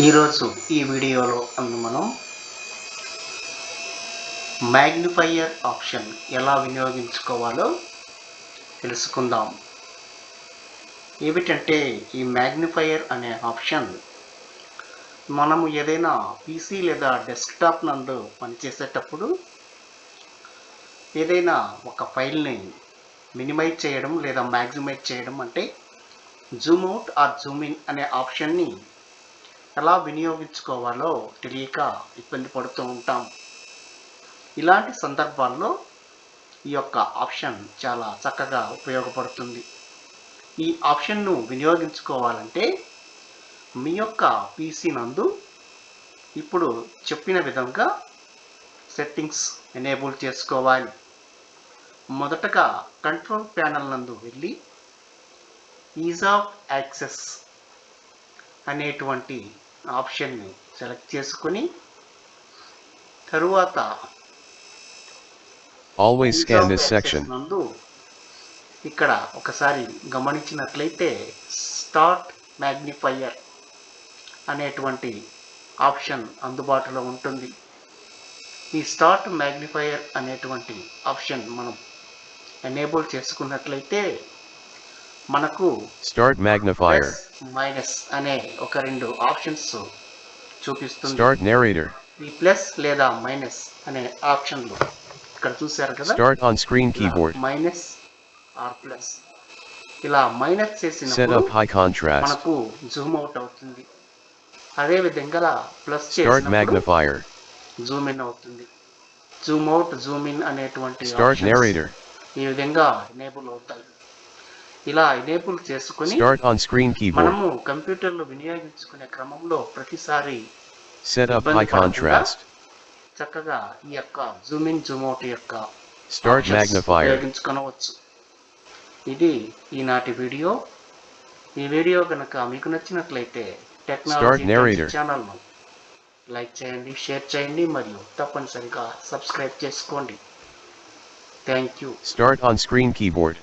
ఈరోజు ఈ వీడియోలో మనం మ్యాగ్నిఫైయర్ ఆప్షన్ ఎలా వినియోగించుకోవాలో తెలుసుకుందాం. ఏమిటంటే ఈ మ్యాగ్నిఫైయర్ అనే ఆప్షన్ మనము ఏదైనా పీసీ లేదా డెస్క్టాప్ నందు పనిచేసేటప్పుడు ఏదైనా ఒక ఫైల్ని మినిమైజ్ చేయడం లేదా మ్యాక్సిమైజ్ చేయడం అంటే zoom out or zoom in అనే ఆప్షన్ని ఎలా వినియోగించుకోవాలో తెలియక ఇబ్బంది పడుతూ ఉంటాం. ఇలాంటి సందర్భాల్లో ఈ యొక్క ఆప్షన్ చాలా చక్కగా ఉపయోగపడుతుంది. ఈ ఆప్షన్ను వినియోగించుకోవాలంటే మీ యొక్క పీసీ నందు ఇప్పుడు చెప్పిన విధంగా సెట్టింగ్స్ ఎనేబుల్ చేసుకోవాలి. మొదటగా కంట్రోల్ ప్యానెల్ నందు వెళ్ళి ఈజ్ ఆఫ్ యాక్సెస్ అనేటువంటి ఆప్షన్ని సెలెక్ట్ చేసుకొని తరువాత Always scan this section. నందు ఇక్కడ ఒకసారి గమనించినట్లయితే స్టార్ట్ మ్యాగ్నిఫైయర్ అనేటువంటి ఆప్షన్ అందుబాటులో ఉంటుంది. ఈ స్టార్ట్ మ్యాగ్నిఫైయర్ అనేటువంటి ఆప్షన్ మనం ఎనేబుల్ చేసుకున్నట్లయితే మనకు Start magnifier. మైనస్ అనే ఒక రెండు ఆప్షన్స్ చూపిస్తుంది. Start narrator. ఈ ప్లస్ లేదా మైనస్ అనే ఆప్షన్లు ఇక్కడ చూశారు కదా. Start on screen keyboard. Minus or plus ఇలా మైనస్ Set చేసినప్పుడు up high contrast. మనకు జూమ్ అవుట్ అవుతుంది. అదే విధంగా ప్లస్ Start చేసినప్పుడు magnifier. జూమ్ ఇన్ అవుతుంది. జూమ్ అవుట్ జూమ్ ఇన్ అనేటువంటి Start options narrator. ఈ విధంగా ఎనేబుల్ అవుతాయి. ఇలా ఎనేబుల్ చేసుకుని Start on screen keyboard. మనము కంప్యూటర్లో వినియోగించుకునే క్రమంలో ప్రతిసారి Set up high contrast. చక్కగా ఈ యొక్క జూమ్ ఇన్ జూమ్ అవుట్ యొక్క Start options magnifier. ఉపయోగించుకోవచ్చు. ఇది ఈనాటి వీడియో. ఈ వీడియో కనుక మీకు నచ్చినట్లయితే టెక్నాలజీ ఛానల్ను లైక్ చేయండి, షేర్ చేయండి మరియు తప్పనిసరిగా సబ్స్క్రైబ్ చేసుకోండి. Thank you. Start on screen keyboard.